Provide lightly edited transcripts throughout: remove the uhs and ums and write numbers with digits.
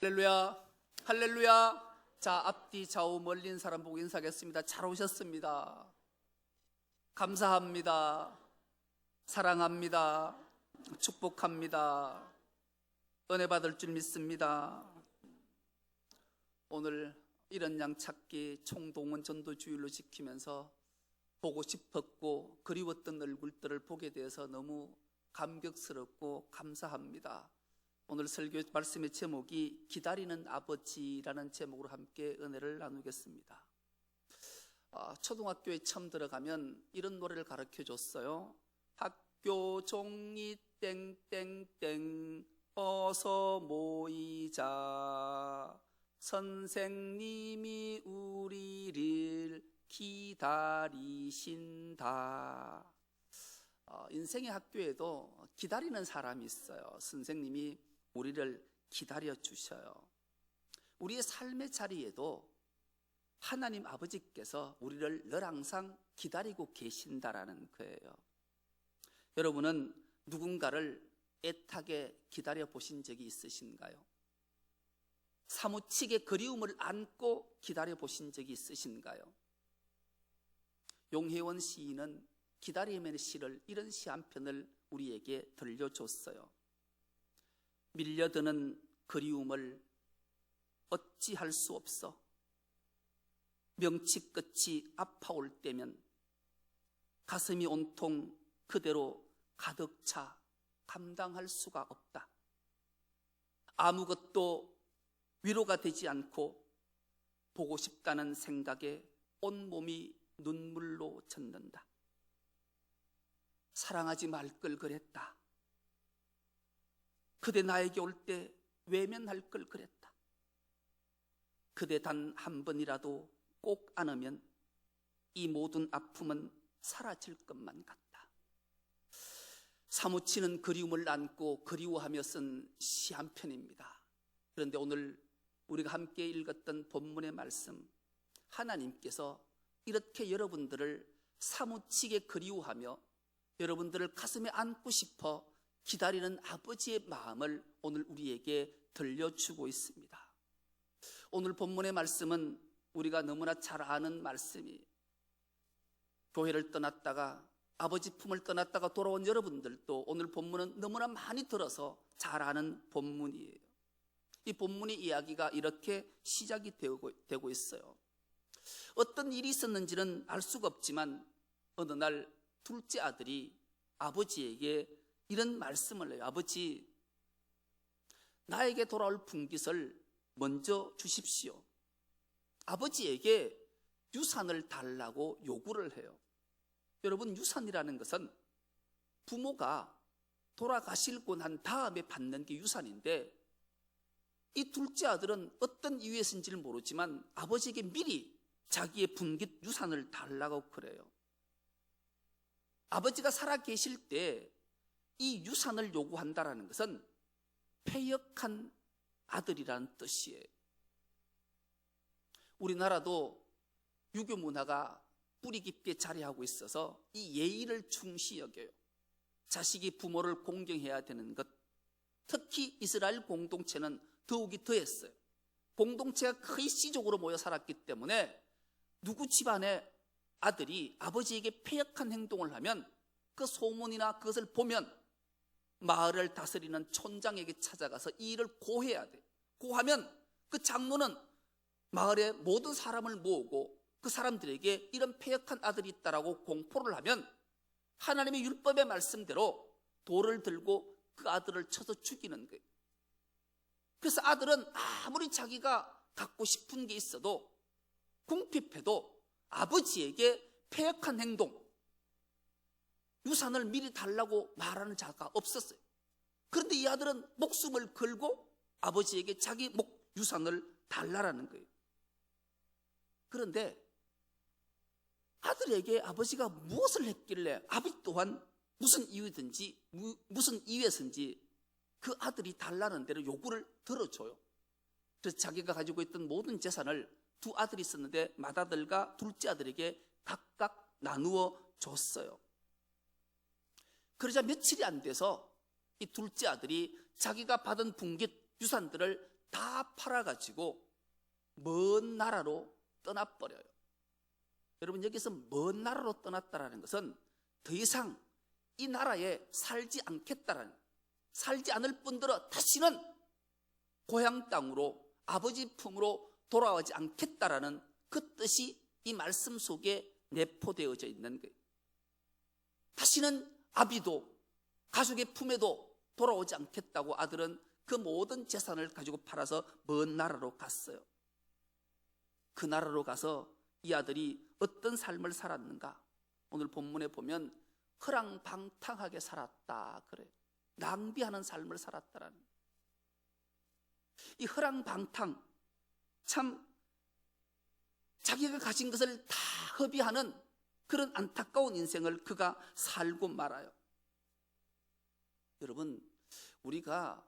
할렐루야, 할렐루야. 자, 앞뒤 좌우 멀린 사람 보고 인사하겠습니다. 잘 오셨습니다. 감사합니다. 사랑합니다. 축복합니다. 은혜 받을 줄 믿습니다. 오늘 이런 양 찾기 총동원 전도 주일로 지키면서 보고 싶었고 그리웠던 얼굴들을 보게 돼서 너무 감격스럽고 감사합니다. 오늘 설교 말씀의 제목이 기다리는 아버지라는 제목으로 함께 은혜를 나누겠습니다. 초등학교에 처음 들어가면 이런 노래를 가르쳐 줬어요. 학교 종이 땡땡땡 어서 모이자, 선생님이 우리를 기다리신다. 인생의 학교에도 기다리는 사람이 있어요. 선생님이 우리를 기다려 주셔요. 우리의 삶의 자리에도 하나님 아버지께서 우리를 늘 항상 기다리고 계신다라는 거예요. 여러분은 누군가를 애타게 기다려 보신 적이 있으신가요? 사무치게 그리움을 안고 기다려 보신 적이 있으신가요? 용혜원 시인은 기다림의 시를 이런 시 한 편을 우리에게 들려줬어요. 밀려드는 그리움을 어찌할 수 없어, 명치 끝이 아파올 때면 가슴이 온통 그대로 가득 차 감당할 수가 없다. 아무것도 위로가 되지 않고 보고 싶다는 생각에 온몸이 눈물로 젖는다. 사랑하지 말 걸 그랬다. 그대 나에게 올 때 외면할 걸 그랬다. 그대 단 한 번이라도 꼭 안으면 이 모든 아픔은 사라질 것만 같다. 사무치는 그리움을 안고 그리워하며 쓴 시 한 편입니다. 그런데 오늘 우리가 함께 읽었던 본문의 말씀, 하나님께서 이렇게 여러분들을 사무치게 그리워하며 여러분들을 가슴에 안고 싶어 기다리는 아버지의 마음을 오늘 우리에게 들려주고 있습니다. 오늘 본문의 말씀은 우리가 너무나 잘 아는 말씀이에요. 교회를 떠났다가 아버지 품을 떠났다가 돌아온 여러분들도 오늘 본문은 너무나 많이 들어서 잘 아는 본문이에요. 이 본문의 이야기가 이렇게 시작이 되고 있어요. 어떤 일이 있었는지는 알 수가 없지만 어느 날 둘째 아들이 아버지에게 이런 말씀을 해요. 아버지, 나에게 돌아올 분깃을 먼저 주십시오. 아버지에게 유산을 달라고 요구를 해요. 여러분, 유산이라는 것은 부모가 돌아가시고 난 다음에 받는 게 유산인데, 이 둘째 아들은 어떤 이유에서인지를 모르지만 아버지에게 미리 자기의 분깃 유산을 달라고 그래요. 아버지가 살아 계실 때 이 유산을 요구한다는 것은 패역한 아들이라는 뜻이에요. 우리나라도 유교 문화가 뿌리 깊게 자리하고 있어서 이 예의를 중시 여겨요. 자식이 부모를 공경해야 되는 것, 특히 이스라엘 공동체는 더욱이 더했어요. 공동체가 거의 씨족으로 모여 살았기 때문에 누구 집안의 아들이 아버지에게 패역한 행동을 하면 그 소문이나 그것을 보면 마을을 다스리는 촌장에게 찾아가서 이 일을 고해야 돼. 고하면 그 장로는 마을의 모든 사람을 모으고 그 사람들에게 이런 패역한 아들이 있다라고 공포를 하면 하나님의 율법의 말씀대로 돌을 들고 그 아들을 쳐서 죽이는 거예요. 그래서 아들은 아무리 자기가 갖고 싶은 게 있어도 궁핍해도 아버지에게 패역한 행동, 유산을 미리 달라고 말하는 자가 없었어요. 그런데 이 아들은 목숨을 걸고 아버지에게 자기 유산을 달라라는 거예요. 그런데 아들에게 아버지가 무엇을 했길래 아버지 또한 무슨 이유에서인지 그 아들이 달라는 대로 요구를 들어줘요. 그래서 자기가 가지고 있던 모든 재산을 두 아들이 있었는데 맏아들과 둘째 아들에게 각각 나누어 줬어요. 그러자 며칠이 안 돼서 이 둘째 아들이 자기가 받은 분깃 유산들을 다 팔아가지고 먼 나라로 떠나버려요. 여러분, 여기서 먼 나라로 떠났다라는 것은 더 이상 이 나라에 살지 않겠다라는, 살지 않을 뿐더러 다시는 고향 땅으로 아버지 품으로 돌아오지 않겠다라는 그 뜻이 이 말씀 속에 내포되어져 있는 거예요. 다시는 아비도 가족의 품에도 돌아오지 않겠다고 아들은 그 모든 재산을 가지고 팔아서 먼 나라로 갔어요. 그 나라로 가서 이 아들이 어떤 삶을 살았는가? 오늘 본문에 보면 허랑방탕하게 살았다 그래요. 낭비하는 삶을 살았다라는. 이 허랑방탕, 참 자기가 가진 것을 다 허비하는 그런 안타까운 인생을 그가 살고 말아요. 여러분, 우리가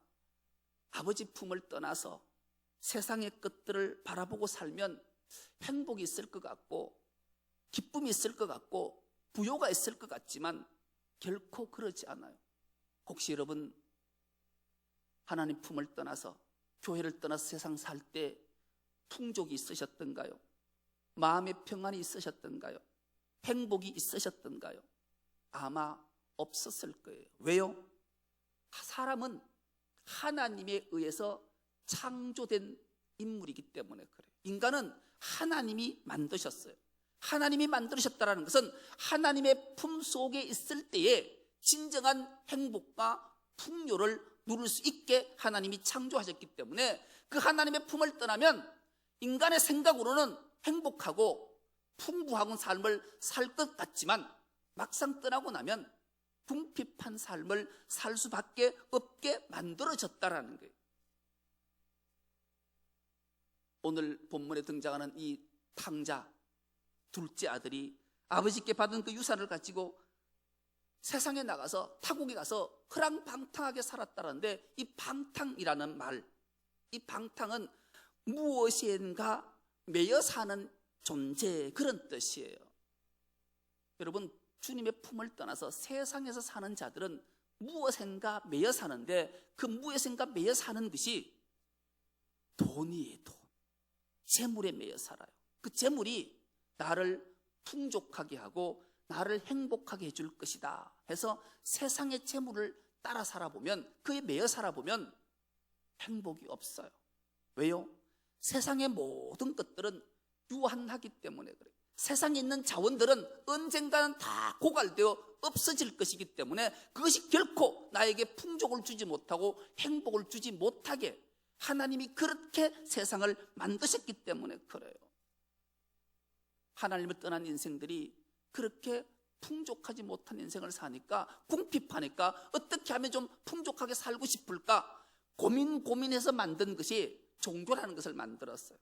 아버지 품을 떠나서 세상의 것들을 바라보고 살면 행복이 있을 것 같고 기쁨이 있을 것 같고 부요가 있을 것 같지만 결코 그러지 않아요. 혹시 여러분 하나님 품을 떠나서 교회를 떠나서 세상 살 때 풍족이 있으셨던가요? 마음의 평안이 있으셨던가요? 행복이 있으셨던가요? 아마 없었을 거예요. 왜요? 사람은 하나님에 의해서 창조된 인물이기 때문에 그래요. 인간은 하나님이 만드셨어요. 하나님이 만드셨다는 것은 하나님의 품 속에 있을 때에 진정한 행복과 풍요를 누릴 수 있게 하나님이 창조하셨기 때문에 그 하나님의 품을 떠나면 인간의 생각으로는 행복하고 풍부한 삶을 살 것 같지만 막상 떠나고 나면 궁핍한 삶을 살 수밖에 없게 만들어졌다라는 거예요. 오늘 본문에 등장하는 이 탕자 둘째 아들이 아버지께 받은 그 유산을 가지고 세상에 나가서 타국에 가서 허랑방탕하게 살았다는데, 이 방탕이라는 말, 이 방탕은 무엇인가 매여 사는 존재, 그런 뜻이에요. 여러분, 주님의 품을 떠나서 세상에서 사는 자들은 무엇인가 매여 사는데, 그 무엇인가 매여 사는 것이 돈이에요. 돈, 재물에 매여 살아요. 그 재물이 나를 풍족하게 하고 나를 행복하게 해줄 것이다 해서 세상의 재물을 따라 살아보면, 그에 매여 살아보면 행복이 없어요. 왜요? 세상의 모든 것들은 유한하기 때문에 그래요. 세상에 있는 자원들은 언젠가는 다 고갈되어 없어질 것이기 때문에 그것이 결코 나에게 풍족을 주지 못하고 행복을 주지 못하게 하나님이 그렇게 세상을 만드셨기 때문에 그래요. 하나님을 떠난 인생들이 그렇게 풍족하지 못한 인생을 사니까, 궁핍하니까 어떻게 하면 좀 풍족하게 살고 싶을까 고민해서 만든 것이 종교라는 것을 만들었어요.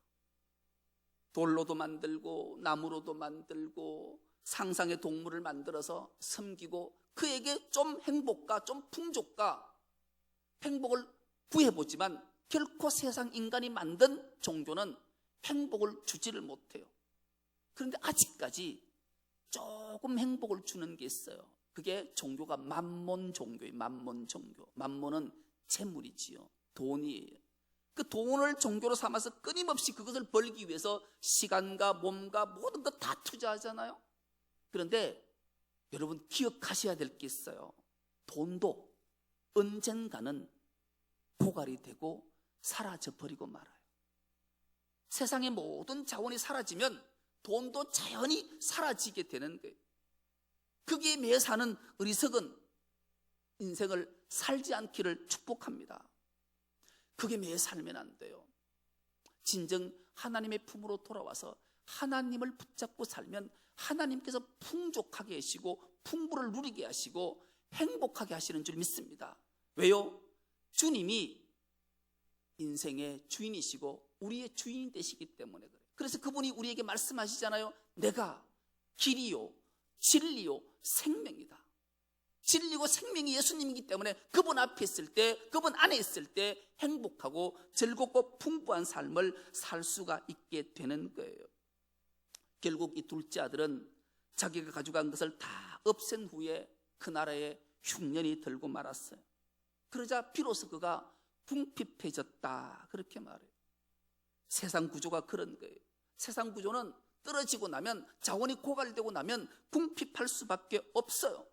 돌로도 만들고 나무로도 만들고 상상의 동물을 만들어서 섬기고 그에게 좀 행복과 좀 풍족과 행복을 구해보지만 결코 세상 인간이 만든 종교는 행복을 주지를 못해요. 그런데 아직까지 조금 행복을 주는 게 있어요. 그게 종교가 만몬 종교예요. 만몬 종교. 만몬은 재물이지요. 돈이에요. 그 돈을 종교로 삼아서 끊임없이 그것을 벌기 위해서 시간과 몸과 모든 것 다 투자하잖아요. 그런데 여러분 기억하셔야 될 게 있어요. 돈도 언젠가는 고갈이 되고 사라져 버리고 말아요. 세상의 모든 자원이 사라지면 돈도 자연히 사라지게 되는 거예요. 거기에 매여 사는 어리석은 인생을 살지 않기를 축복합니다. 그게 매여 살면 안 돼요. 진정 하나님의 품으로 돌아와서 하나님을 붙잡고 살면 하나님께서 풍족하게 하시고 풍부를 누리게 하시고 행복하게 하시는 줄 믿습니다. 왜요? 주님이 인생의 주인이시고 우리의 주인이 되시기 때문에 그래요. 그래서 그분이 우리에게 말씀하시잖아요. 내가 길이요 진리요 생명이다. 진리고 생명이 예수님이기 때문에 그분 앞에 있을 때, 그분 안에 있을 때 행복하고 즐겁고 풍부한 삶을 살 수가 있게 되는 거예요. 결국 이 둘째 아들은 자기가 가져간 것을 다 없앤 후에 그 나라에 흉년이 들고 말았어요. 그러자 비로소 그가 궁핍해졌다, 그렇게 말해요. 세상 구조가 그런 거예요. 세상 구조는 떨어지고 나면, 자원이 고갈되고 나면 궁핍할 수밖에 없어요.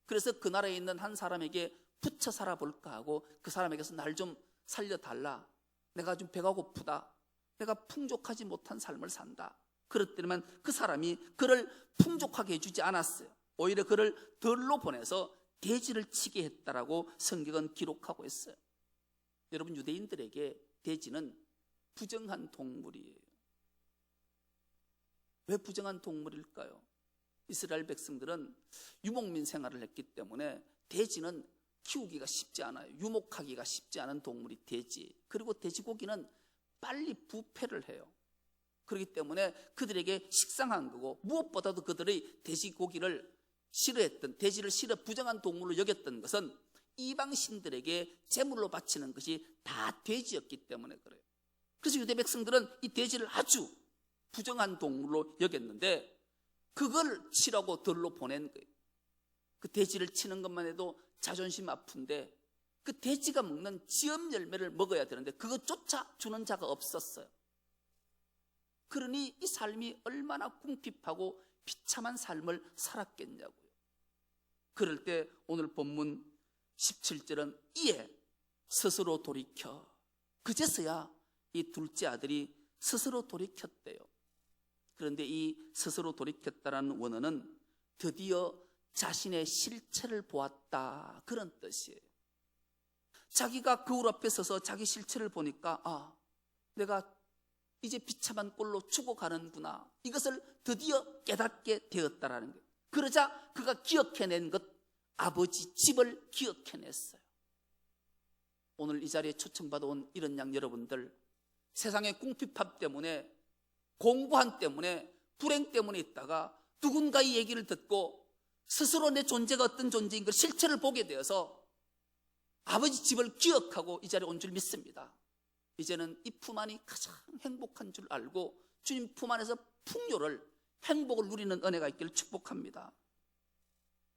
그래서 그 나라에 있는 한 사람에게 붙여 살아볼까 하고 그 사람에게서 날 좀 살려달라, 내가 좀 배가 고프다, 내가 풍족하지 못한 삶을 산다, 그렇더니만 그 사람이 그를 풍족하게 해주지 않았어요. 오히려 그를 덜로 보내서 돼지를 치게 했다라고 성경은 기록하고 있어요. 여러분, 유대인들에게 돼지는 부정한 동물이에요. 왜 부정한 동물일까요? 이스라엘 백성들은 유목민 생활을 했기 때문에 돼지는 키우기가 쉽지 않아요. 유목하기가 쉽지 않은 동물이 돼지. 그리고 돼지고기는 빨리 부패를 해요. 그렇기 때문에 그들에게 식상한 거고, 무엇보다도 그들의 돼지고기를 싫어했던, 돼지를 싫어 부정한 동물로 여겼던 것은 이방 신들에게 제물로 바치는 것이 다 돼지였기 때문에 그래요. 그래서 유대 백성들은 이 돼지를 아주 부정한 동물로 여겼는데 그걸 치라고 덜로 보낸 거예요. 그 돼지를 치는 것만 해도 자존심 아픈데 그 돼지가 먹는 지엄 열매를 먹어야 되는데 그것조차 주는 자가 없었어요. 그러니 이 삶이 얼마나 궁핍하고 비참한 삶을 살았겠냐고요. 그럴 때 오늘 본문 17절은 이에 스스로 돌이켜, 그제서야 이 둘째 아들이 스스로 돌이켰대요. 그런데 이 스스로 돌이켰다라는 원어는 드디어 자신의 실체를 보았다, 그런 뜻이에요. 자기가 거울 앞에 서서 자기 실체를 보니까, 아, 내가 이제 비참한 꼴로 죽어가는구나, 이것을 드디어 깨닫게 되었다라는 거예요. 그러자 그가 기억해낸 것, 아버지 집을 기억해냈어요. 오늘 이 자리에 초청받아 온 이런 양 여러분들, 세상의 궁핍함 때문에, 공고한 때문에, 불행 때문에 있다가 누군가의 얘기를 듣고 스스로 내 존재가 어떤 존재인 걸 실체를 보게 되어서 아버지 집을 기억하고 이 자리에 온 줄 믿습니다. 이제는 이 품 안이 가장 행복한 줄 알고 주님 품 안에서 풍요를, 행복을 누리는 은혜가 있기를 축복합니다.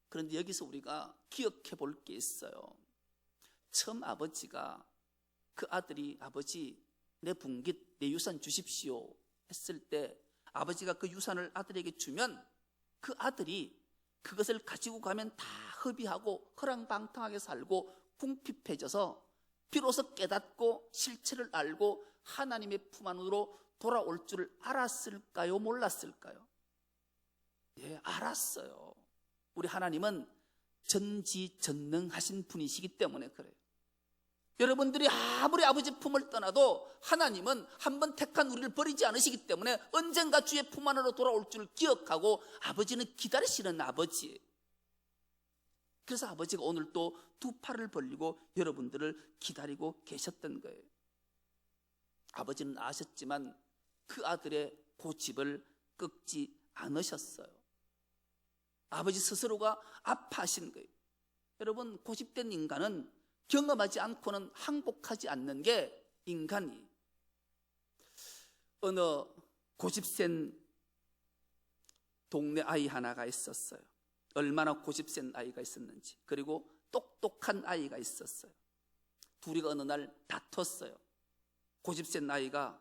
그런데 여기서 우리가 기억해 볼 게 있어요. 처음 아버지가, 그 아들이 아버지 내 분깃, 내 유산 주십시오 했을 때 아버지가 그 유산을 아들에게 주면 그 아들이 그것을 가지고 가면 다 허비하고 허랑방탕하게 살고 궁핍해져서 비로소 깨닫고 실체를 알고 하나님의 품 안으로 돌아올 줄 알았을까요? 몰랐을까요? 예, 알았어요. 우리 하나님은 전지전능하신 분이시기 때문에 그래요. 여러분들이 아무리 아버지 품을 떠나도 하나님은 한번 택한 우리를 버리지 않으시기 때문에 언젠가 주의 품 안으로 돌아올 줄 기억하고 아버지는 기다리시는 아버지예요. 그래서 아버지가 오늘 또 두 팔을 벌리고 여러분들을 기다리고 계셨던 거예요. 아버지는 아셨지만 그 아들의 고집을 꺾지 않으셨어요. 아버지 스스로가 아파하신 거예요. 여러분, 고집된 인간은 경험하지 않고는 항복하지 않는 게 인간이. 어느 고집센 동네 아이 하나가 있었어요. 얼마나 고집센 아이가 있었는지. 그리고 똑똑한 아이가 있었어요. 둘이 어느 날 다퉜어요. 고집센 아이가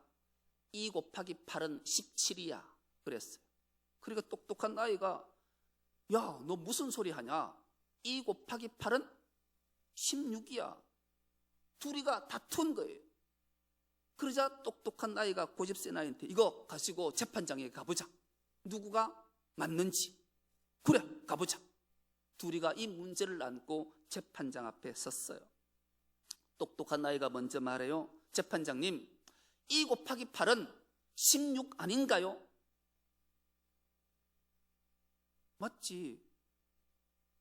2 곱하기 8은 17이야 그랬어요. 그러니까 똑똑한 아이가, 야, 너 무슨 소리 하냐, 2 곱하기 8은 16이야. 둘이가 다툰 거예요. 그러자 똑똑한 아이가 고집센 아이한테 이거 가지고 재판장에 가보자, 누구가 맞는지. 그래, 가보자. 둘이가 이 문제를 안고 재판장 앞에 섰어요. 똑똑한 아이가 먼저 말해요. 재판장님, 2 곱하기 8은 16 아닌가요? 맞지.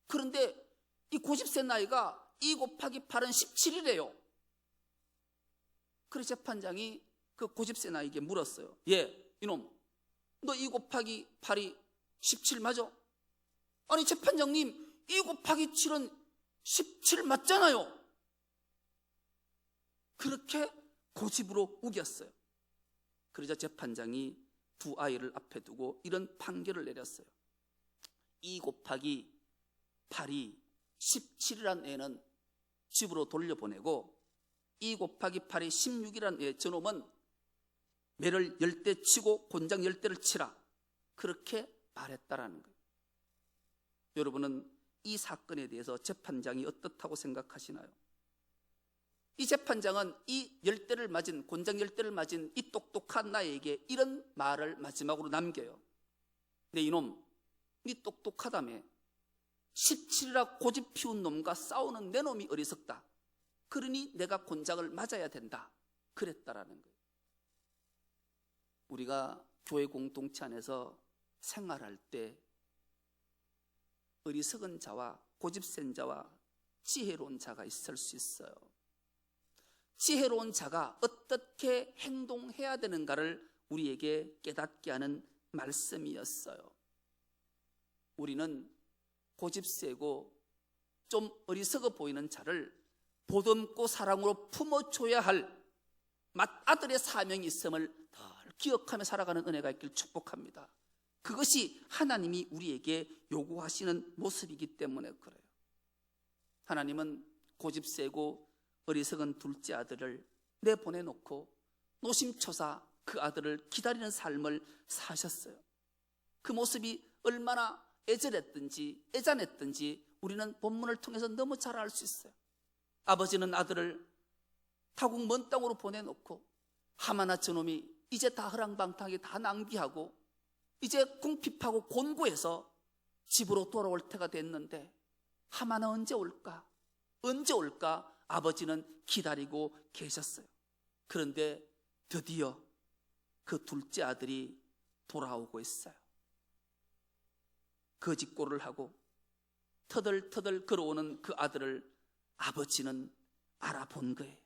그런데 이 고집센 아이가 2 곱하기 8은 17이래요. 그래서 재판장이 그 고집센 아이에게 물었어요. 예, 이놈, 너 2 곱하기 8이 17 맞아? 아니 재판장님, 2 곱하기 7은 17 맞잖아요. 그렇게 고집으로 우겼어요. 그러자 재판장이 두 아이를 앞에 두고 이런 판결을 내렸어요. 2 곱하기 8이 17이란 애는 집으로 돌려보내고 2 곱하기 8이 16이라는 저놈은 매를 10대 치고 곤장 10대를 치라, 그렇게 말했다라는 거예요. 여러분은 이 사건에 대해서 재판장이 어떻다고 생각하시나요? 이 재판장은 이 10대를 맞은, 곤장 10대를 맞은 이 똑똑한 나에게 이런 말을 마지막으로 남겨요. 내 이놈, 네 똑똑하다며 17이라 고집 피운 놈과 싸우는 내 놈이 어리석다. 그러니 내가 곤장을 맞아야 된다. 그랬다라는 거예요. 우리가 교회 공동체 안에서 생활할 때 어리석은 자와 고집센 자와 지혜로운 자가 있을 수 있어요. 지혜로운 자가 어떻게 행동해야 되는가를 우리에게 깨닫게 하는 말씀이었어요. 우리는 고집세고 좀 어리석어 보이는 자를 보듬고 사랑으로 품어줘야 할 맏아들의 사명이 있음을 늘 기억하며 살아가는 은혜가 있길 축복합니다. 그것이 하나님이 우리에게 요구하시는 모습이기 때문에 그래요. 하나님은 고집세고 어리석은 둘째 아들을 내보내놓고 노심초사 그 아들을 기다리는 삶을 사셨어요. 그 모습이 얼마나 애절했든지 애잔했든지 우리는 본문을 통해서 너무 잘 알 수 있어요. 아버지는 아들을 타국 먼 땅으로 보내놓고 하마나 저놈이 이제 다 허랑방탕하게 다 낭비하고 이제 궁핍하고 곤고해서 집으로 돌아올 때가 됐는데 하마나 언제 올까? 언제 올까? 아버지는 기다리고 계셨어요. 그런데 드디어 그 둘째 아들이 돌아오고 있어요. 거짓골을 하고 터덜터덜 걸어오는 그 아들을 아버지는 알아본 거예요.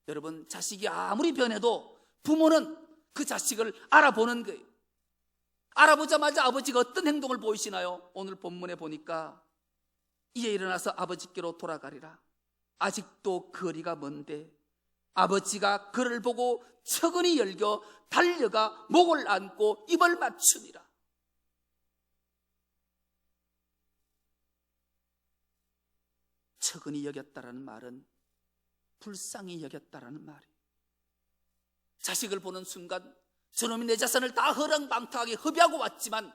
여러분, 자식이 아무리 변해도 부모는 그 자식을 알아보는 거예요. 알아보자마자 아버지가 어떤 행동을 보이시나요? 오늘 본문에 보니까 이에 일어나서 아버지께로 돌아가리라. 아직도 거리가 먼데 아버지가 그를 보고 처근히 열겨 달려가 목을 안고 입을 맞추니라. 처근히 여겼다라는 말은 불쌍히 여겼다라는 말이에요. 자식을 보는 순간 저놈이 내 자산을 다 허랑방탕하게 허비하고 왔지만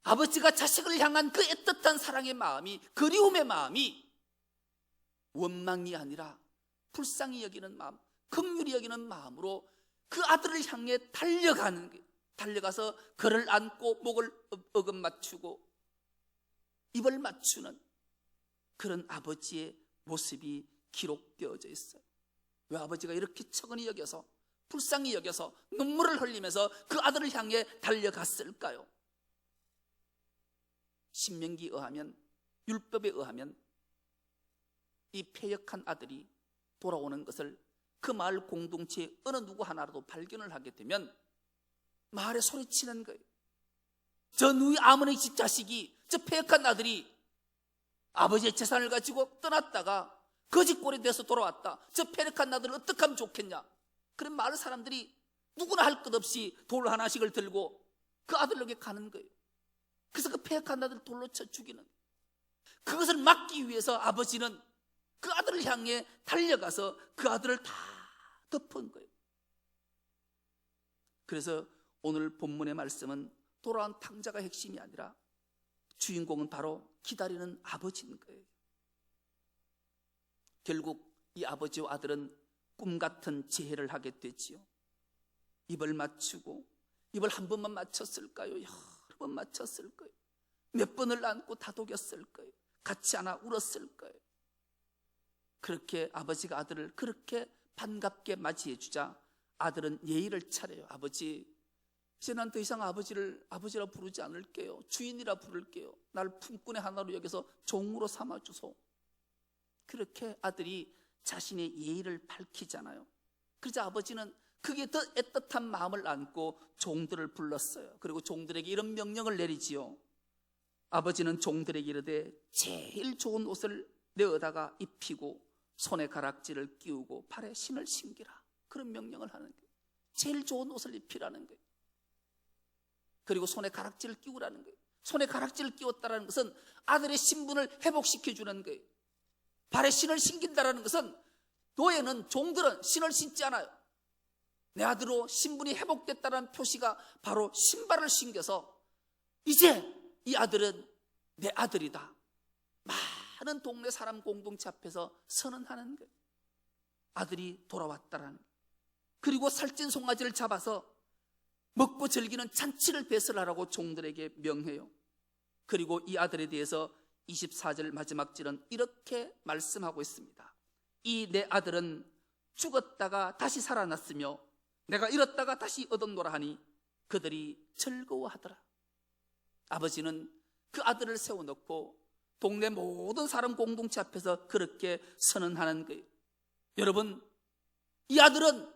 아버지가 자식을 향한 그 애틋한 사랑의 마음이, 그리움의 마음이 원망이 아니라 불쌍히 여기는 마음, 긍휼히 여기는 마음으로 그 아들을 향해 달려가는 거예요. 달려가서 그를 안고 목을 어금 맞추고 입을 맞추는 그런 아버지의 모습이 기록되어져 있어요. 왜 아버지가 이렇게 처근히 여겨서 불쌍히 여겨서 눈물을 흘리면서 그 아들을 향해 달려갔을까요? 신명기에 의하면, 율법에 의하면 이 패역한 아들이 돌아오는 것을 그 마을 공동체의 어느 누구 하나라도 발견을 하게 되면 마을에 소리치는 거예요. 저 누이 아무리 집 자식이, 저 패역한 아들이 아버지의 재산을 가지고 떠났다가 거짓골이 돼서 돌아왔다. 저 패역한 아들을 어떻게 하면 좋겠냐. 그런 마을 사람들이 누구나 할 것 없이 돌 하나씩을 들고 그 아들에게 가는 거예요. 그래서 그 패역한 아들을 돌로 쳐 죽이는 거예요. 그것을 막기 위해서 아버지는 그 아들을 향해 달려가서 그 아들을 다 덮은 거예요. 그래서 오늘 본문의 말씀은 돌아온 탕자가 핵심이 아니라 주인공은 바로 기다리는 아버지인 거예요. 결국 이 아버지와 아들은 꿈같은 재회를 하게 되지요. 입을 맞추고, 입을 한 번만 맞췄을까요? 여러 번 맞췄을 거예요. 몇 번을 안고 다독였을 거예요. 같이 안아 울었을 거예요. 그렇게 아버지가 아들을 그렇게 반갑게 맞이해 주자 아들은 예의를 차려요. 아버지, 이제 난 더 이상 아버지라 부르지 않을게요. 주인이라 부를게요. 날 품꾼의 하나로 여겨서 종으로 삼아주소. 그렇게 아들이 자신의 예의를 밝히잖아요. 그러자 아버지는 그게 더 애틋한 마음을 안고 종들을 불렀어요. 그리고 종들에게 이런 명령을 내리지요. 아버지는 종들에게 이르되 제일 좋은 옷을 내어다가 입히고 손에 가락지를 끼우고 발에 신을 신기라. 그런 명령을 하는 거예요. 제일 좋은 옷을 입히라는 거예요. 그리고 손에 가락지를 끼우라는 거예요. 손에 가락지를 끼웠다는 것은 아들의 신분을 회복시켜주는 거예요. 발에 신을 신긴다는 것은 노예는, 종들은 신을 신지 않아요. 내 아들로 신분이 회복됐다는 표시가 바로 신발을 신겨서 이제 이 아들은 내 아들이다. 많은 동네 사람 공동체 앞에서 선언하는 거예요. 아들이 돌아왔다라는 거예요. 그리고 살찐 송아지를 잡아서 먹고 즐기는 잔치를 배설하라고 종들에게 명해요. 그리고 이 아들에 대해서 24절 마지막 절은 이렇게 말씀하고 있습니다. 이 내 아들은 죽었다가 다시 살아났으며 내가 잃었다가 다시 얻었노라 하니 그들이 즐거워하더라. 아버지는 그 아들을 세워놓고 동네 모든 사람 공동체 앞에서 그렇게 선언하는 거예요. 여러분, 이 아들은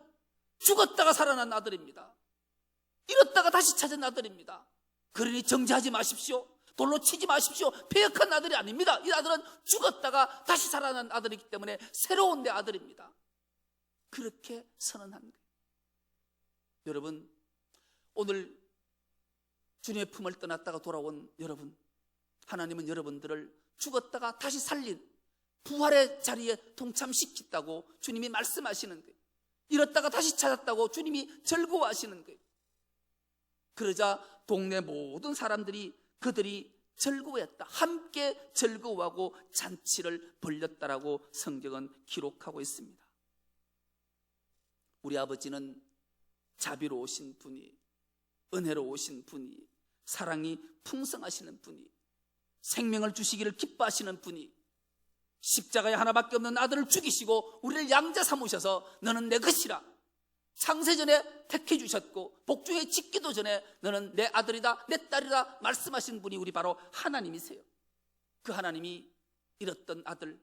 죽었다가 살아난 아들입니다. 잃었다가 다시 찾은 아들입니다. 그러니 정죄하지 마십시오. 돌로 치지 마십시오. 패역한 아들이 아닙니다. 이 아들은 죽었다가 다시 살아난 아들이기 때문에 새로운 내 아들입니다. 그렇게 선언한 거예요. 여러분, 오늘 주님의 품을 떠났다가 돌아온 여러분, 하나님은 여러분들을 죽었다가 다시 살린 부활의 자리에 동참시켰다고 주님이 말씀하시는 거예요. 잃었다가 다시 찾았다고 주님이 즐거워하시는 거예요. 그러자 동네 모든 사람들이 그들이 즐거워했다. 함께 즐거워하고 잔치를 벌였다라고 성경은 기록하고 있습니다. 우리 아버지는 자비로우신 분이, 은혜로우신 분이, 사랑이 풍성하시는 분이, 생명을 주시기를 기뻐하시는 분이, 십자가에 하나밖에 없는 아들을 죽이시고 우리를 양자 삼으셔서 너는 내 것이라 창세전에 택해 주셨고 복중에 짓기도 전에 너는 내 아들이다, 내 딸이다 말씀하신 분이 우리 바로 하나님이세요. 그 하나님이 잃었던 아들,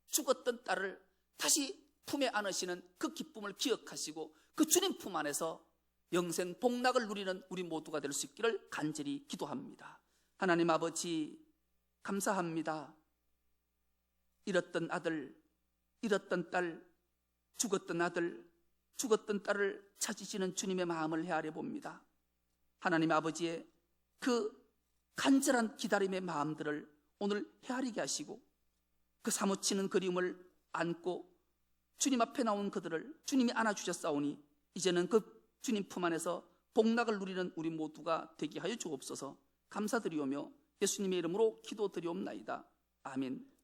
죽었던 딸을 다시 품에 안으시는 그 기쁨을 기억하시고 그 주님 품 안에서 영생 복락을 누리는 우리 모두가 될 수 있기를 간절히 기도합니다. 하나님 아버지, 감사합니다. 잃었던 아들, 잃었던 딸, 죽었던 아들, 죽었던 딸을 찾으시는 주님의 마음을 헤아려 봅니다. 하나님 아버지의 그 간절한 기다림의 마음들을 오늘 헤아리게 하시고 그 사무치는 그리움을 안고 주님 앞에 나온 그들을 주님이 안아주셨사오니 이제는 그 주님 품 안에서 복락을 누리는 우리 모두가 되게 하여 주옵소서. 감사드리오며 예수님의 이름으로 기도드리옵나이다. 아멘.